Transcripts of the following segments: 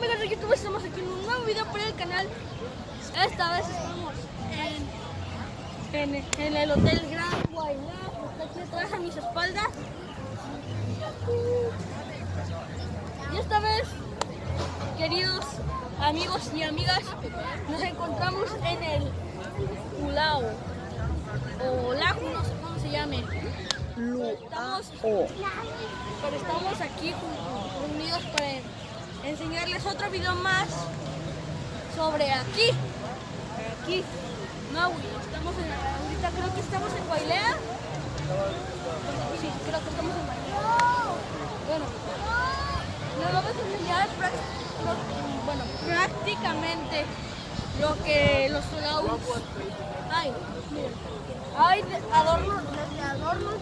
amigos de YouTube, estamos aquí en un nuevo video para el canal. Esta vez estamos en el hotel Gran Wailea, está aquí atrás a mis espaldas. Y esta vez, queridos amigos y amigas, nos encontramos en el luau o lago, no sé cómo se llame. Pero estamos aquí reunidos para enseñarles otro video más sobre aquí. Maui, ahorita creo que estamos en Wailea. Sí, creo que estamos en Wailea. Bueno, les vamos a enseñar prácticamente lo que los luau hay. Miren, hay adornos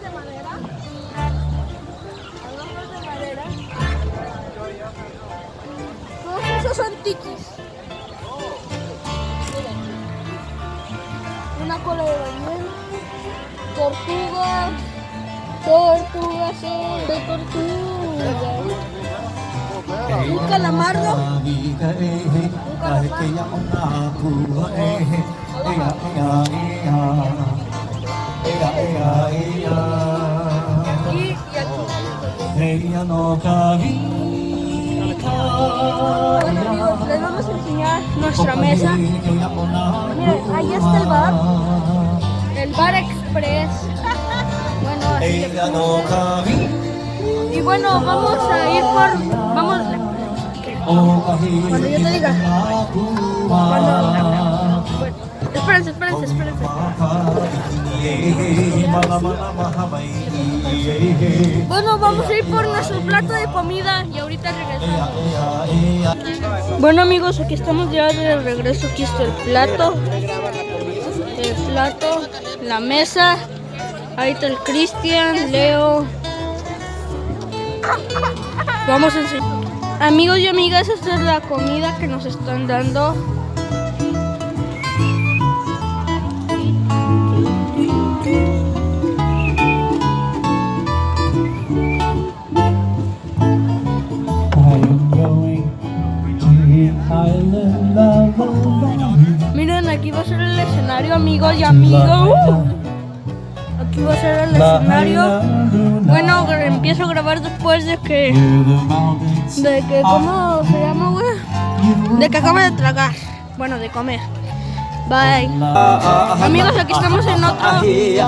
de madera. Todos esos son tiquis. Miren, una cola de ballena, tortugas de tortuga, un calamardo, Bueno amigos, les vamos a enseñar nuestra mesa. Miren, ahí está el bar Express. Bueno, así y bueno, vamos a ir cuando yo te diga. Espérense. Bueno, vamos a ir por nuestro plato de comida y ahorita regresamos. Bueno amigos, aquí estamos ya de regreso. Aquí está el plato, la mesa. Ahí está el Cristian, Leo. Vamos a enseñar. Amigos y amigas, esta es la comida que nos están dando. Miren, aquí va a ser el escenario, amigos y amigos. Aquí va a ser el escenario. Bueno, empiezo a grabar después de que ¿cómo se llama, güey? De que acabo de tragar. Bueno, de comer. Bye. Amigos, aquí estamos en otra parte.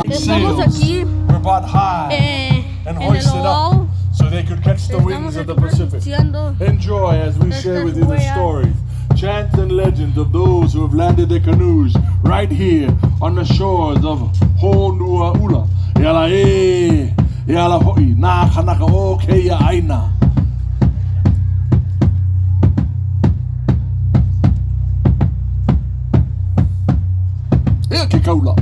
Estamos aquí and hoisted up so they could catch the winds of the Pacific. Enjoy as we share with you the stories, chants and legends of those who have landed their canoes right here on the shores of Honuaula. Yala yala hoi, na kanaka o keia aina. Ke kaula.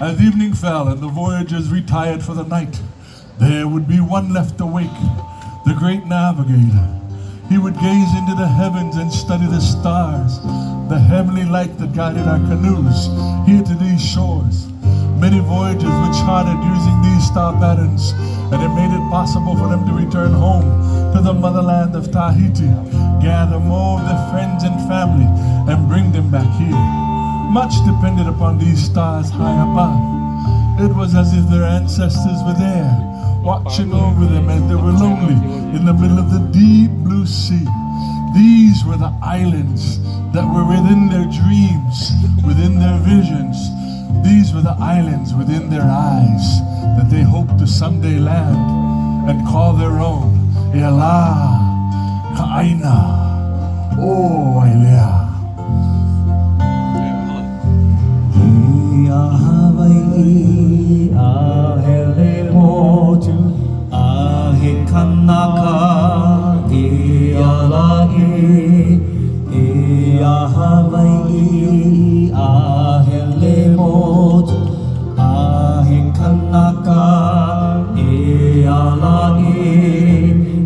As evening fell and the voyagers retired for the night, there would be one left awake, the great navigator. He would gaze into the heavens and study the stars, the heavenly light that guided our canoes here to these shores. Many voyages were charted using these star patterns, and it made it possible for them to return home to the motherland of Tahiti, gather more of their friends and family, and bring them back here. Much depended upon these stars high above. It was as if their ancestors were there, watching over them as they were lonely in the middle of the deep blue sea. These were the islands that were within their dreams, within their visions. These were the islands within their eyes that they hoped to someday land and call their own. Ela, Kaaina, O Wailea.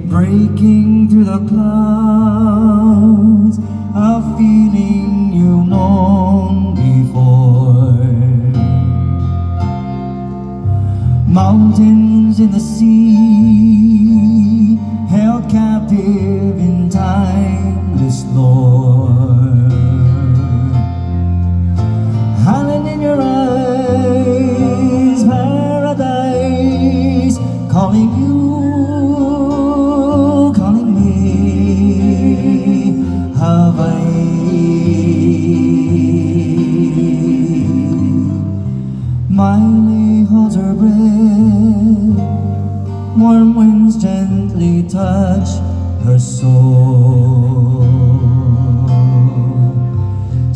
Breaking through the clouds, a feeling you've known before. Mountains in the sea, held captive in timeless lore.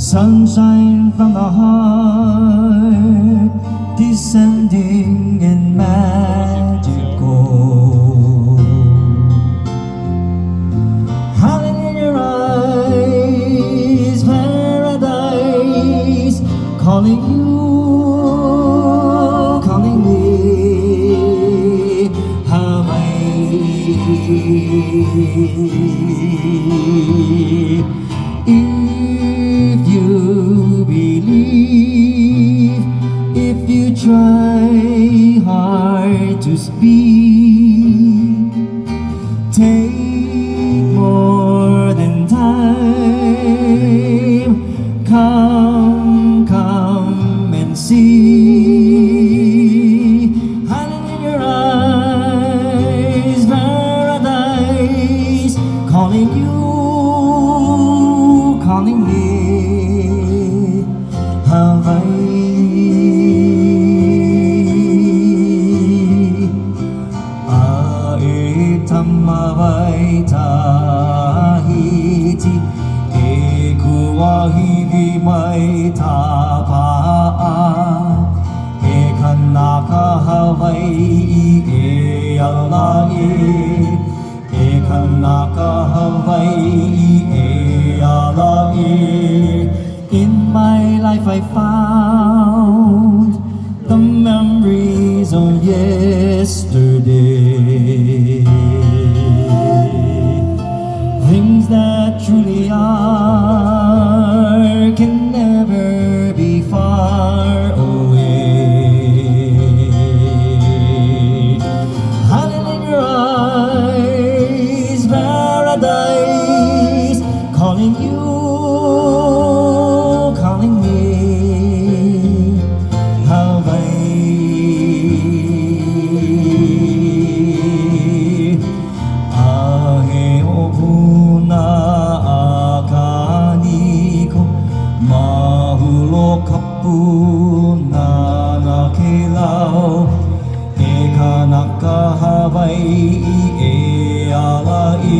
sunshine from the heart, descending in magical. Howling in your eyes, paradise, calling you, calling me, Hawaii. If you believe, if you try hard to speak, take more than time. Come, come and see. Hiding in your eyes, paradise, calling you, calling me, Hawaii. Ae tamawai Tahiti, e kuahiwi mai Tapa'a, e kanaka Hawaii e alai, e kanaka Hawaii e alai. In my life I found the memories of yesterday, things that truly are can never be far away. Hiding in your eyes, paradise, calling you, calling me, Hawaii. Ahe o puna akaniko, mahulo kapuna na kelau, e kanaka Hawaii e alai,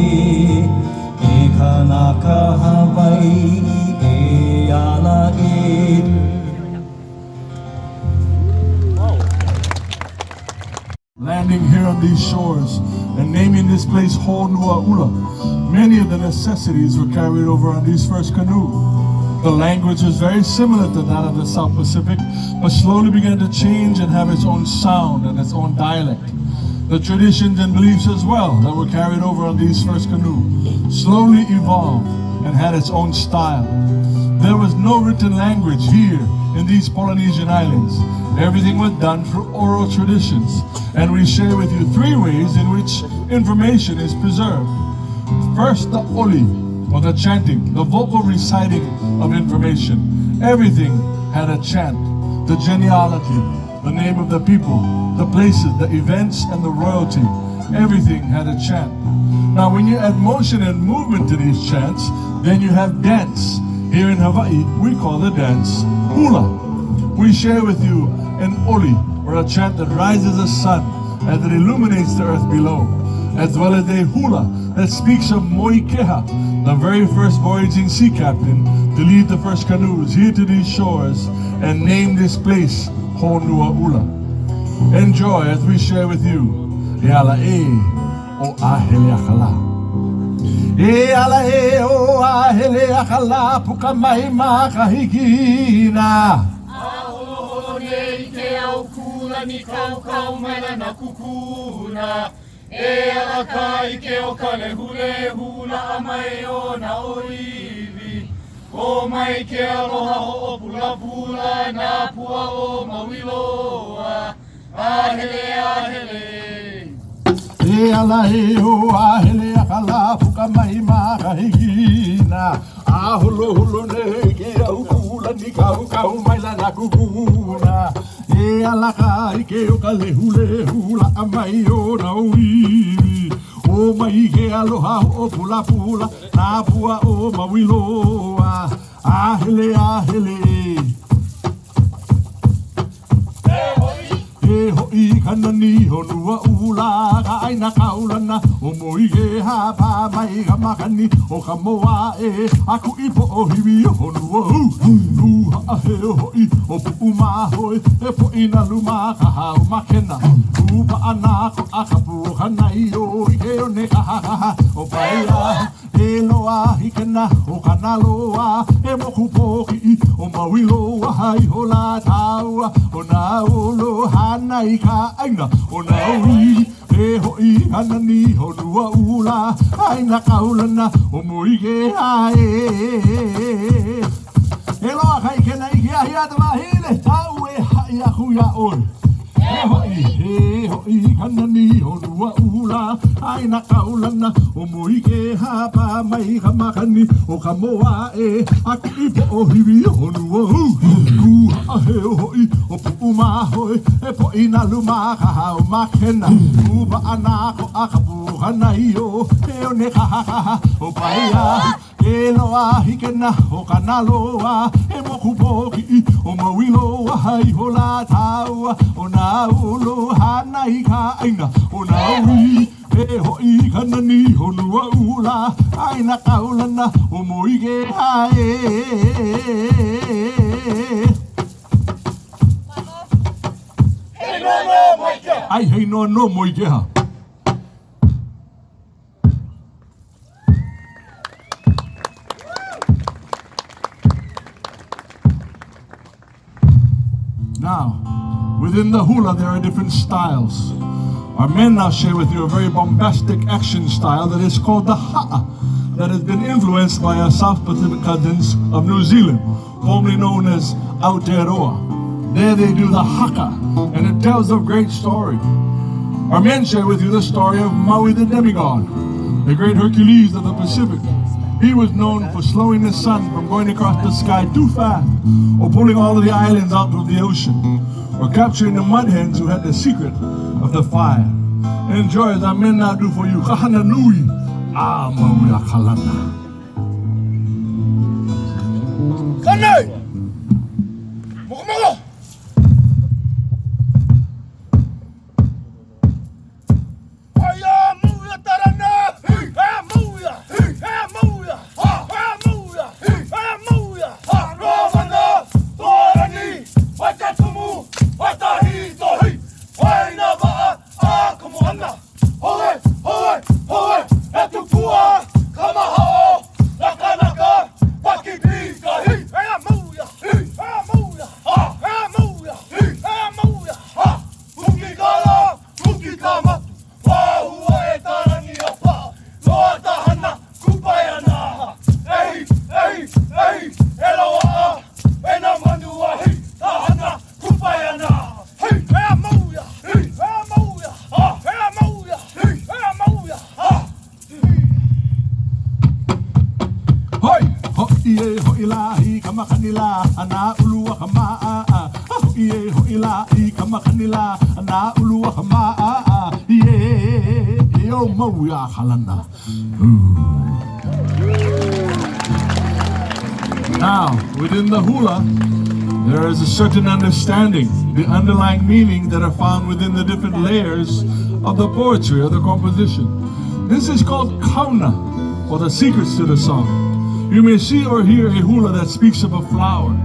e kanaka Hawaii e alai. Landing here on these shores and naming this place Honuaula, many of the necessities were carried over on these first canoes. The language was very similar to that of the South Pacific, but slowly began to change and have its own sound and its own dialect. The traditions and beliefs as well that were carried over on these first canoes slowly evolved and had its own style. There was no written language here in these Polynesian islands. Everything was done through oral traditions, and we share with you 3 ways in which information is preserved. First, the oli, or the chanting, the vocal reciting of information. Everything had a chant, the genealogy, the name of the people, the places, the events, and the royalty. Everything had a chant. Now, when you add motion and movement to these chants, then you have dance. Here in Hawaii, we call the dance hula. We share with you an oli, or a chant that rises the sun as it illuminates the earth below, as well as a hula that speaks of Moikeha, the very first voyaging sea captain to lead the first canoes here to these shores and name this place Honuaula. Enjoy as we share with you E ala e o ahele akala. E ala e o ahele akala puka mai makahikina. Ke au kula ni kau kau maila na kukuna. E ala kai ke o kale hule hula a mai o na oiwi. O mai ke aloha o pula pula na pua o mawiloa. Ahele ahele. E ala e o ahele akala puka mai makahikina. Ahulo hulo ne ke au kula ni kau kau maila na kukuna. E ala kai ke o kale hule hula a mai o na oiwi. O mai ke aloha o pula pula na pua o mawiloa. Ahele ahele. E hoi kanani honua ula ka aina kaulana o moige ha pa mai ka makani o ka moa e aku ipo o hiwi honua hu ha he hoi o pu ma hoi e po ina luma ka ha makena u pa ana ko akapu hanai o e o ne ka ha o paia e loa hikena o kanaloa e moku poki o mawilo hai hola taua o na olo hanai ka aina o na ui e hoi hanani honua ula aina kaulana o moige hae e loa kai kena iki ahi atama hile tau e hai aku ya oi e hoi hanani honua ula aina kaulana o moige hapa mai kamakani o kamoa e aku ipo o hiwi honua he hoi o puma hoi e po ina luma ka hau makena uba anako akapu hanai o e o ne kaha o paia e loa hikena o kanaloa e moku poki o mawilo hai hola taua o na ulo hanai ka aina o na ui e hoi kanani honua ula aina kaulana o moige hae ai hei no moigeha. Now, within the hula there are different styles. Our men now share with you a very bombastic action style that is called the ha'a, that has been influenced by our South Pacific cousins of New Zealand, formerly known as Aotearoa. There they do the haka, and it tells a great story. Our men share with you the story of Maui the demigod, the great Hercules of the Pacific. He was known for slowing the sun from going across the sky too fast, or pulling all of the islands out of the ocean, or capturing the mud hens who had the secret of the fire. Enjoy as our men now do for you. Kahana nui, Maui a kalana. Kanai! Mokomogo! Now, within the hula, there is a certain understanding, the underlying meanings that are found within the different layers of the poetry or the composition. This is called kauna, or the secrets to the song. You may see or hear a hula that speaks of a flower,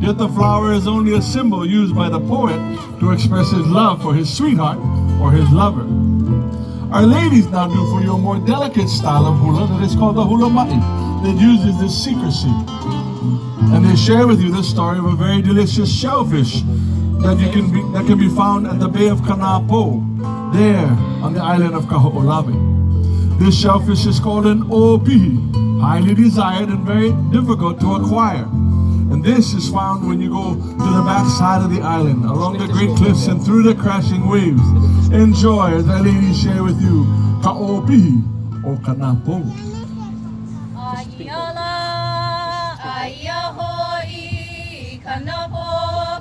yet the flower is only a symbol used by the poet to express his love for his sweetheart or his lover. Our ladies now do for you a more delicate style of hula that is called the hula ma'i, that uses this secrecy. And they share with you the story of a very delicious shellfish that can be found at the Bay of Kanapo, there on the island of Kaho'olawe. This shellfish is called an opihi, highly desired and very difficult to acquire. And this is found when you go to the back side of the island, along the great cliffs and through the crashing waves. Enjoy as our ladies share with you Ka'opihi o Kanapo. Ayahoi Kanapo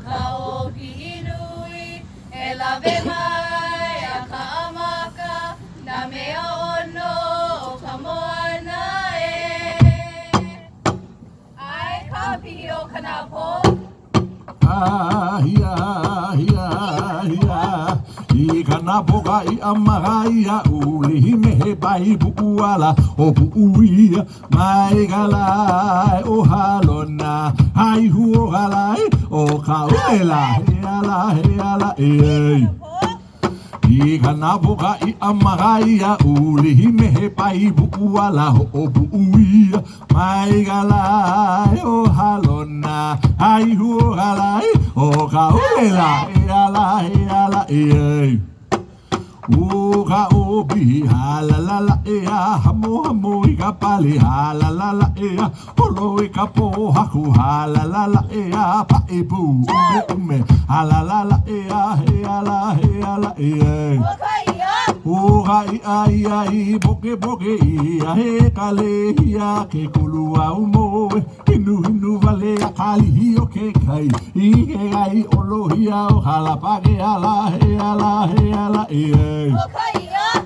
Ka'opihi nui e lawe mai a ka'amaka na mea ono ka moana e ai ka'opihi o Kanapo. Ia, ia, ia, ia, ia. kana boga I amagai a uli mehe bai buuala o buuia mai galai o halona hai hu o galai o kauela he ala e I kana boga I amagai a uli mehe bai buuala o buuia mai galai o halona hai hu o galai o kauela he ala e Uga obi halalala ea hamo hamo I ka pali halalala ea Olo I ka po haku halalala ea Pae pu ume halalala ea he ala ea Uga I boke boke ia he kale ia ke kulua umoe Hinu vale a kali hio ke kai I ke ai olo hia o halapage ala ea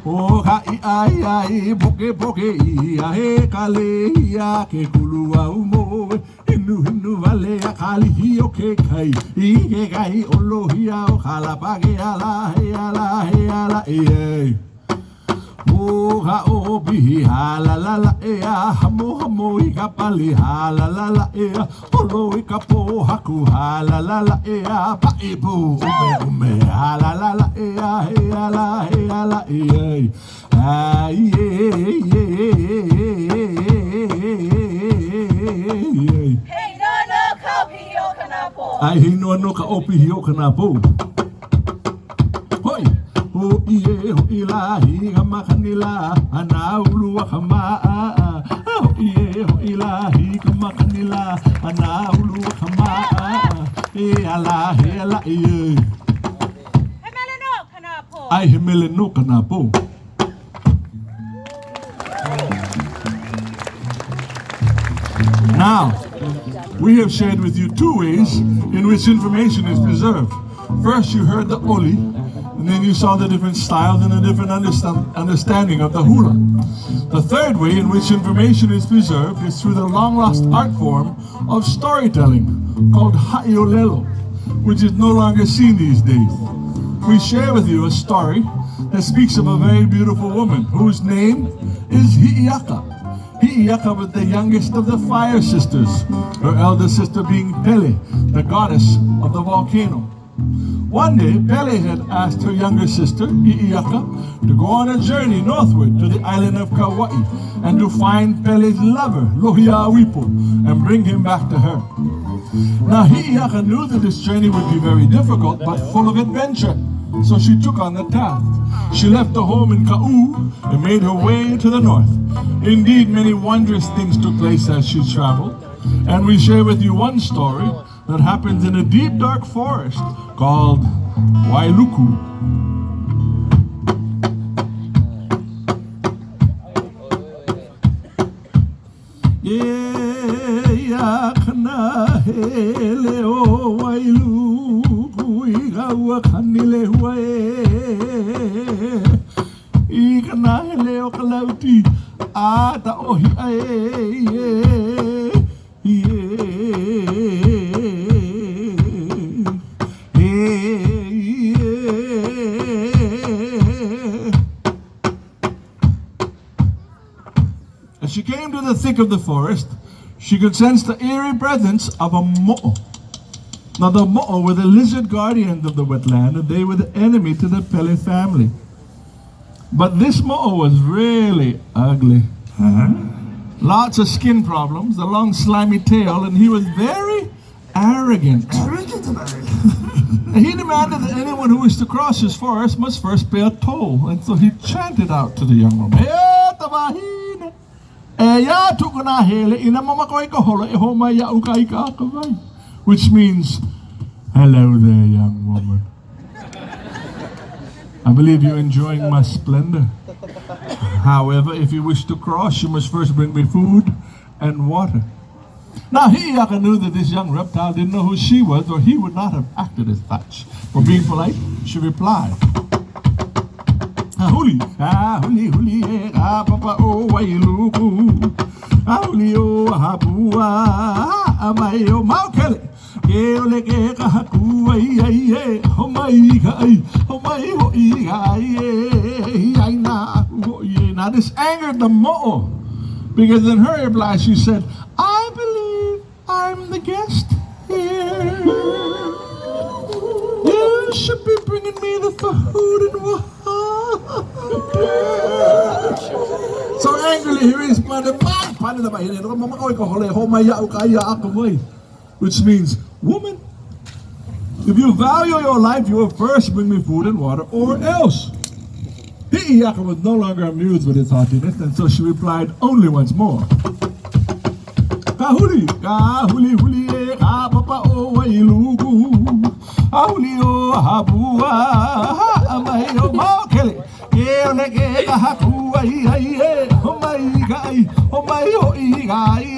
Oka ai boke ia he kale ia ke kulua umoe Hinu vale a kali hio ke kai I ke kai olo hia o halapage ala ea Oka obi halalala ea hamo I ka pali halalala ea Olo I ka po haku halalala ea Pae pu ume halalala ea he ala ea Ai Ai no ka opi hio kana po Hoi Ho ilahi kamakanila anaulu kama Ho ilahi kamakanila anaulu kama ala Ai hemele no kanapo Now we have shared with you two ways in which information is preserved. First you heard the oli and then you saw the different styles and the different understanding of the hula. The third way in which information is preserved is through the long-lost art form of storytelling called ha'iolelo, which is no longer seen these days. We share with you a story that speaks of a very beautiful woman whose name is Hi'iaka. Hi'iaka was the youngest of the fire sisters, her elder sister being Pele, the goddess of the volcano. One day, Pele had asked her younger sister, Hi'iaka, to go on a journey northward to the island of Kauai and to find Pele's lover, Lohiawipo, and bring him back to her. Now, Hi'iaka knew that this journey would be very difficult, but full of adventure, so she took on the task. She left her home in Ka'u and made her way to the north. Indeed, many wondrous things took place as she traveled, and we share with you one story that happens in a deep, dark forest called Wailuku. Yeah, kana hele o Wailuku igawa kanile huae ikana hele o kalauti ata ohi ae As she came to the thick of the forest, she could sense the eerie presence of a mo'o. Now the mo'o were the lizard guardians of the wetland, and they were the enemy to the Pele family. But this mo'o was really ugly. Lots of skin problems, a long slimy tail, and he was very arrogant. He demanded that anyone who was to cross his forest must first pay a toll, and so he chanted out to the young woman, which means, hello there, young woman. I believe you're enjoying my splendor. However, if you wish to cross, you must first bring me food and water. Now, Hi'iaka knew that this young reptile didn't know who she was, or he would not have acted as such. For being polite, she replied, huli, huli, papa, oh, wailuku. Aulio habua amayo maukele. Keole ke kahaku ai ho mai kai ho mai ho ai na ho ye. Now this angered the mo'o, because in her reply she said, I believe I'm the guest here. You should be bringing me the food and water. So angrily he responded, which means, woman, if you value your life, you will first bring me food and water, or else. Hi'iyaka was no longer amused with his haughtiness, and so she replied only once more. Kahuli, kahuli, huli, kapapa o wailugu. Ahuli o habua, amayo maokele. Keole ke kahaku ai, homai kai, homai o igai.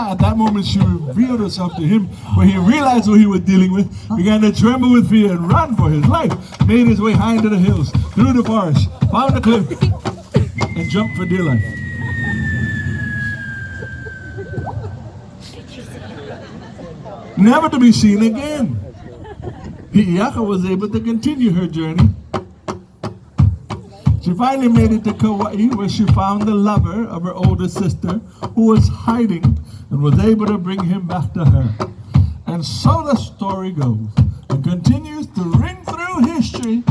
At that moment she revealed herself to him. When he realized what he was dealing with, began to tremble with fear and run for his life. Made his way high into the hills, through the forest, found a cliff, and jumped for dear life. Never to be seen again. Hi'iyaka was able to continue her journey. She finally made it to Kauai, where she found the lover of her older sister, who was hiding, and was able to bring him back to her. And so the story goes, and continues to ring through history.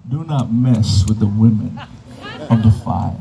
Do not mess with the women of the fire.